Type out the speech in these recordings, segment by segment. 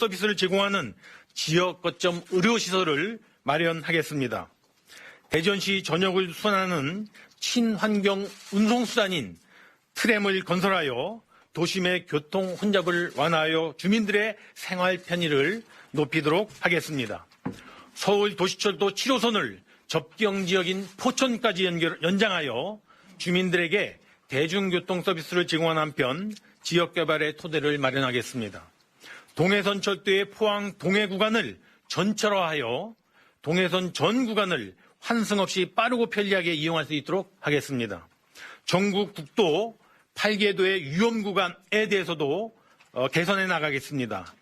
서비스를 제공하는 지역 거점 의료시설을 마련하겠습니다. 대전시 전역을 순환하는 친환경 운송수단인 트램을 건설하여 도심의 교통 혼잡을 완화하여 주민들의 생활 편의를 높이도록 하겠습니다. 서울 도시철도 7호선을 접경 지역인 포천까지 연장하여 주민들에게 대중교통 서비스를 제공하는 한편 지역 개발의 토대를 마련하겠습니다. 동해선 철도의 포항 동해 구간을 전철화하여 동해선 전 구간을 환승 없이 빠르고 편리하게 이용할 수 있도록 하겠습니다. 전국 국도 8개도의 위험 구간에 대해서도 개선해 나가겠습니다.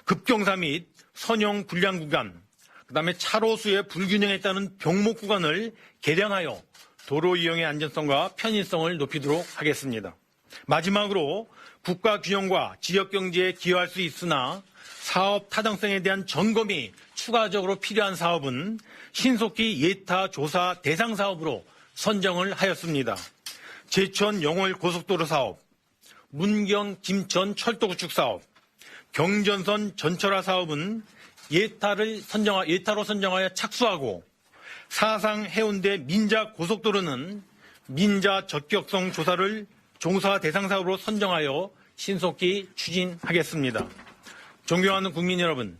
급경사 및 선형 불량 구간, 그다음에 차로수의 불균형에 따른 병목 구간을 개량하여 도로 이용의 안전성과 편의성을 높이도록 하겠습니다. 마지막으로 국가 균형과 지역 경제에 기여할 수 있으나 사업 타당성에 대한 점검이 추가적으로 필요한 사업은 신속히 예타 조사 대상 사업으로 선정을 하였습니다. 제천 영월 고속도로 사업, 문경 김천 철도구축 사업, 경전선 전철화 사업은 예타로 선정하여 착수하고 사상 해운대 민자 고속도로는 민자 적격성 조사를 종사 대상 사업으로 선정하여 신속히 추진하겠습니다. 존경하는 국민 여러분,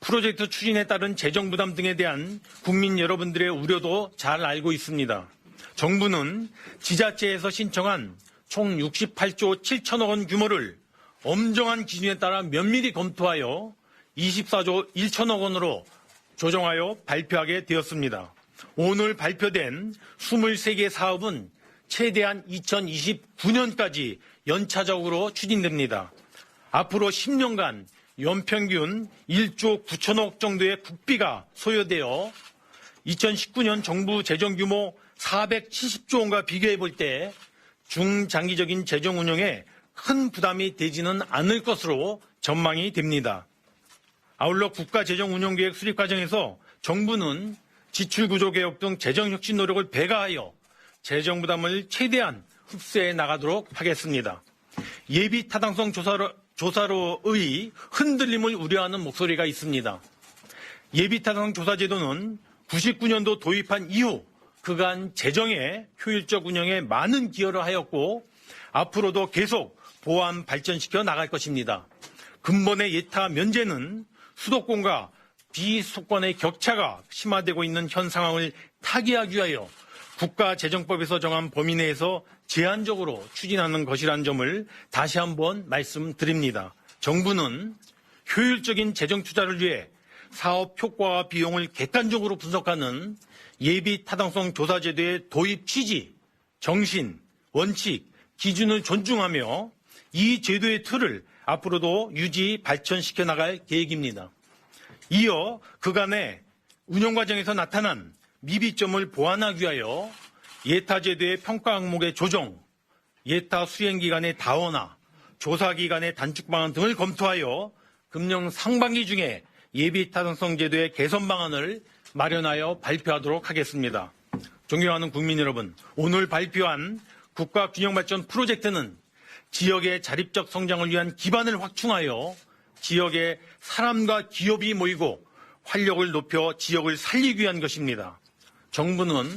프로젝트 추진에 따른 재정 부담 등에 대한 국민 여러분들의 우려도 잘 알고 있습니다. 정부는 지자체에서 신청한 총 68조 7천억 원 규모를 엄정한 기준에 따라 면밀히 검토하여 24조 1천억 원으로 조정하여 발표하게 되었습니다. 오늘 발표된 23개 사업은 최대한 2029년까지 연차적으로 추진됩니다. 앞으로 10년간 연평균 1조 9천억 정도의 국비가 소요되어 2019년 정부 재정 규모 470조 원과 비교해 볼 때 중장기적인 재정 운영에 큰 부담이 되지는 않을 것으로 전망이 됩니다. 아울러 국가재정운용계획 수립 과정에서 정부는 지출구조개혁 등 재정혁신 노력을 배가하여 재정 부담을 최대한 흡수해 나가도록 하겠습니다. 예비 타당성 조사로의 흔들림을 우려하는 목소리가 있습니다. 예비 타당성 조사 제도는 99년도 도입한 이후 그간 재정의 효율적 운영에 많은 기여를 하였고 앞으로도 계속 보완 발전시켜 나갈 것입니다. 근본의 예타 면제는 수도권과 비수도권의 격차가 심화되고 있는 현 상황을 타개하기 위하여 국가재정법에서 정한 범위 내에서 제한적으로 추진하는 것이라는 점을 다시 한번 말씀드립니다. 정부는 효율적인 재정 투자를 위해 사업 효과와 비용을 객관적으로 분석하는 예비 타당성 조사 제도의 도입 취지, 정신, 원칙, 기준을 존중하며 이 제도의 틀을 앞으로도 유지 발전시켜 나갈 계획입니다. 이어 그간의 운영 과정에서 나타난 미비점을 보완하기 위하여 예타 제도의 평가 항목의 조정, 예타 수행 기간의 다원화, 조사 기간의 단축 방안 등을 검토하여 금년 상반기 중에 예비 타당성 제도의 개선 방안을 마련하여 발표하도록 하겠습니다. 존경하는 국민 여러분, 오늘 발표한 국가균형발전 프로젝트는 지역의 자립적 성장을 위한 기반을 확충하여 지역에 사람과 기업이 모이고 활력을 높여 지역을 살리기 위한 것입니다. 정부는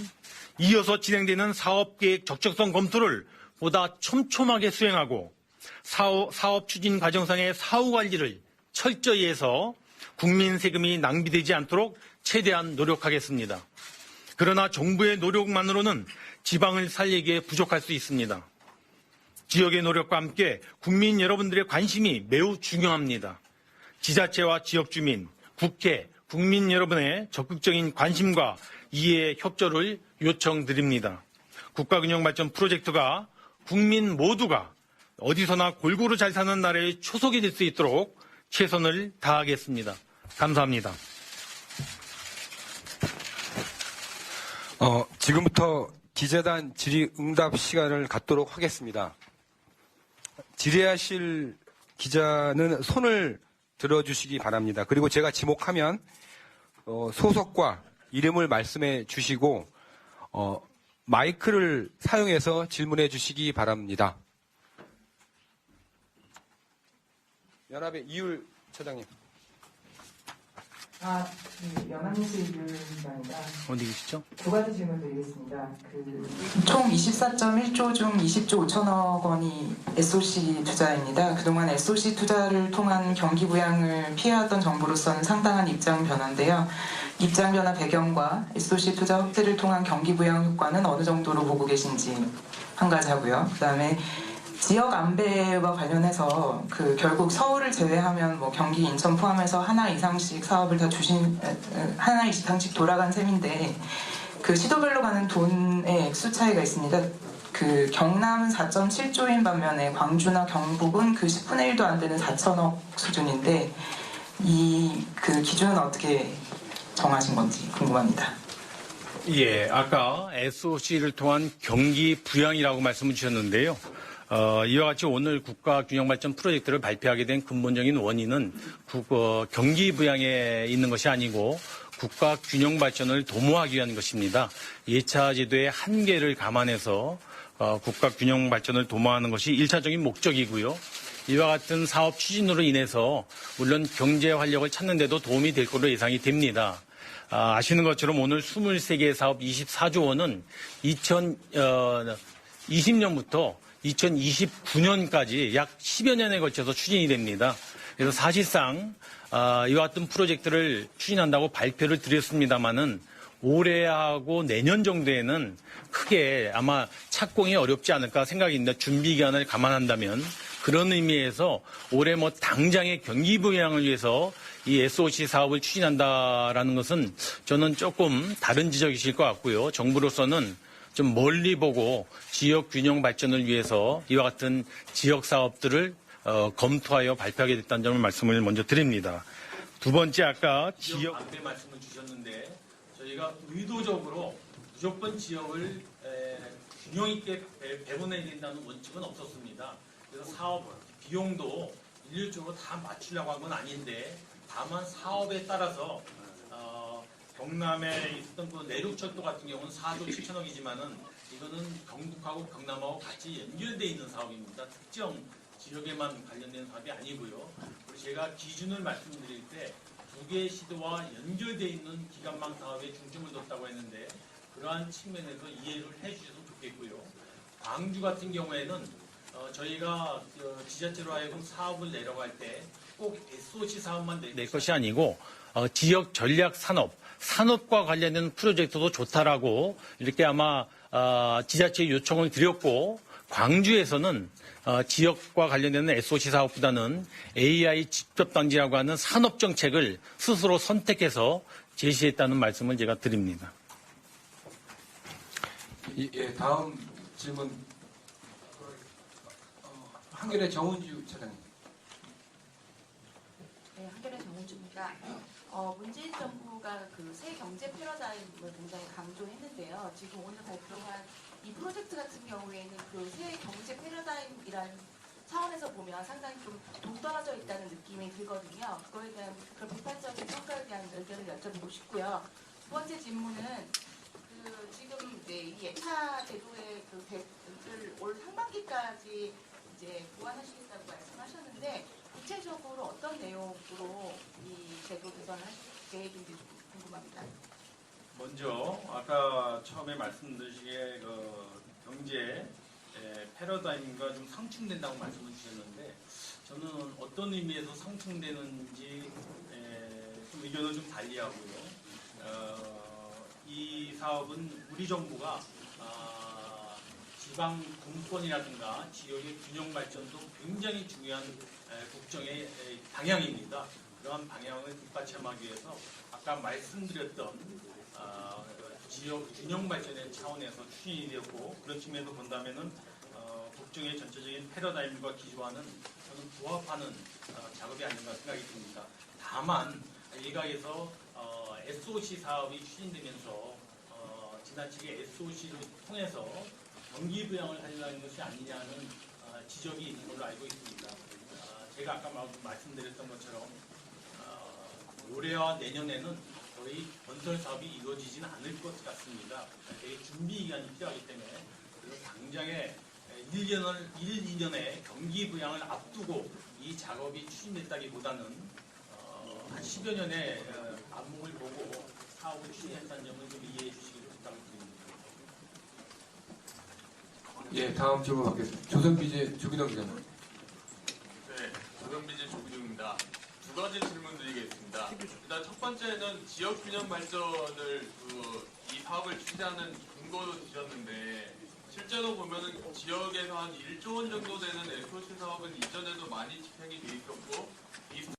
이어서 진행되는 사업계획 적적성 검토를 보다 촘촘하게 수행하고 사업 추진 과정상의 사후 관리를 철저히 해서 국민 세금이 낭비되지 않도록 최대한 노력하겠습니다. 그러나 정부의 노력만으로는 지방을 살리기에 부족할 수 있습니다. 지역의 노력과 함께 국민 여러분들의 관심이 매우 중요합니다. 지자체와 지역 주민, 국회, 국민 여러분의 적극적인 관심과 이해, 협조를 요청드립니다. 국가균형발전 프로젝트가 국민 모두가 어디서나 골고루 잘 사는 나라의 초석이 될 수 있도록 최선을 다하겠습니다. 감사합니다. 지금부터 기자단 질의응답 시간을 갖도록 하겠습니다. 질의하실 기자는 손을 들어주시기 바랍니다. 그리고 제가 지목하면 소속과 이름을 말씀해 주시고 마이크를 사용해서 질문해 주시기 바랍니다. 연합의 이율 차장님. 연합뉴스 유입니다. 어디 계시죠? 두 가지 질문 드리겠습니다. 총 24.1조 중 20조 5천억 원이 SOC 투자입니다. 그동안 SOC 투자를 통한 경기 부양을 피해왔던 정부로서는 상당한 입장 변화인데요. 입장 변화 배경과 SOC 투자 확대를 통한 경기 부양 효과는 어느 정도로 보고 계신지 한 가지 하고요. 그다음에 지역 안배와 관련해서 결국 서울을 제외하면 뭐 경기, 인천 포함해서 하나 이상씩 사업을 다 하나 이상씩 돌아간 셈인데 그 시도별로 가는 돈의 액수 차이가 있습니다. 경남은 4.7조인 반면에 광주나 경북은 10분의 1도 안 되는 4천억 수준인데 그 기준은 어떻게 정하신 건지 궁금합니다. 예, 아까 SOC를 통한 경기 부양이라고 말씀을 주셨는데요. 이와 같이 오늘 국가균형발전 프로젝트를 발표하게 된 근본적인 원인은 경기 부양에 있는 것이 아니고 국가균형발전을 도모하기 위한 것입니다. 2차 제도의 한계를 감안해서 국가균형발전을 도모하는 것이 1차적인 목적이고요. 이와 같은 사업 추진으로 인해서 물론 경제 활력을 찾는 데도 도움이 될 것으로 예상이 됩니다. 아시는 것처럼 오늘 23개 사업 24조 원은 2020년부터 2029년까지 약 10여 년에 걸쳐서 추진이 됩니다. 그래서 사실상 이와 같은 프로젝트를 추진한다고 발표를 드렸습니다마는 올해하고 내년 정도에는 크게 아마 착공이 어렵지 않을까 생각입니다. 준비 기간을 감안한다면 그런 의미에서 올해 뭐 당장의 경기 부양을 위해서 이 SOC 사업을 추진한다라는 것은 저는 조금 다른 지적이실 것 같고요. 정부로서는 좀 멀리 보고 지역 균형 발전을 위해서 이와 같은 지역 사업들을 검토하여 발표하게 됐다는 점을 말씀을 먼저 드립니다. 두 번째 아까 지역 안배 말씀을 주셨는데 저희가 의도적으로 무조건 지역을 균형 있게 배분해야 된다는 원칙은 없었습니다. 그래서 사업 비용도 일률적으로 다 맞추려고 한 건 아닌데 다만 사업에 따라서 경남에 있었던 그 내륙철도 같은 경우는 4조 7천억이지만은 이거는 경북하고 경남하고 같이 연결되어 있는 사업입니다. 특정 지역에만 관련된 사업이 아니고요. 그리고 제가 기준을 말씀드릴 때 두 개의 시도와 연결되어 있는 기간망 사업에 중점을 뒀다고 했는데 그러한 측면에서 이해를 해주셔도 좋겠고요. 광주 같은 경우에는 저희가 지자체로 하여금 사업을 내려갈 때 꼭 SOC 사업만 낼 것이 아니고 지역 전략 산업과 관련된 프로젝트도 좋다라고 이렇게 아마 지자체에 요청을 드렸고 광주에서는 지역과 관련된 SOC 사업보다는 AI 직접단지라고 하는 산업 정책을 스스로 선택해서 제시했다는 말씀을 제가 드립니다. 예, 다음 질문 한겨레 정은주 차장님. 네, 한겨레 정은주입니다. 문재인 정부가 새 경제 패러다임을 굉장히 강조했는데요. 지금 오늘 발표한 이 프로젝트 같은 경우에는 새 경제 패러다임이라는 차원에서 보면 상당히 좀 동떨어져 있다는 느낌이 들거든요. 그거에 대한 그런 비판적인 평가에 대한 의견을 여쭤보고 싶고요. 두 번째 질문은 지금 이 예타 제도의 를 올 상반기까지 이제 보완하시겠다고 말씀하셨는데 구체적으로 어떤 내용으로 이 제도 개선을 하실 계획인지 좀 궁금합니다. 먼저 아까 처음에 말씀드리기에 경제 패러다임과 좀 상충된다고 말씀을 주셨는데 저는 어떤 의미에서 상충되는지 좀 의견을 좀 달리하고요. 이 사업은 우리 정부가 지방 분권이라든가 지역의 균형 발전도 굉장히 중요한 국정의 방향입니다. 그러한 방향을 뒷받침하기 위해서 아까 말씀드렸던 지역 균형 발전의 차원에서 추진이 되었고 그런 측면에서 본다면은 국정의 전체적인 패러다임과 기조와는 저는 부합하는 작업이 아닌가 생각이 듭니다. 다만 일각에서 SOC 사업이 추진되면서 지나치게 SOC를 통해서 경기 부양을 하려는 것이 아니냐는 지적이 있는 걸로 알고 있습니다. 제가 아까 말씀드렸던 것처럼 올해와 내년에는 거의 건설 사업이 이루어지지는 않을 것 같습니다. 되게 준비 기간이 필요하기 때문에 그래서 당장에 1, 2년의 경기 부양을 앞두고 이 작업이 추진됐다기보다는 10여 년의 안목을 보고 사업을 추진했다는 점을 좀 이해해 주시기를 부탁드립니다. 예, 다음 질문 받겠습니다. 조선비제 주기덕 기자님. 네, 조선비제 조기중입니다. 두 가지 질문 드리겠습니다. 일단 첫 번째는 지역균형 발전을 이 사업을 추진하는 근거로 주셨는데 실제로 보면은 지역에서 한 1조 원 정도 되는 SOC 사업은 이전에도 많이 집행이 돼 있었고 비슷한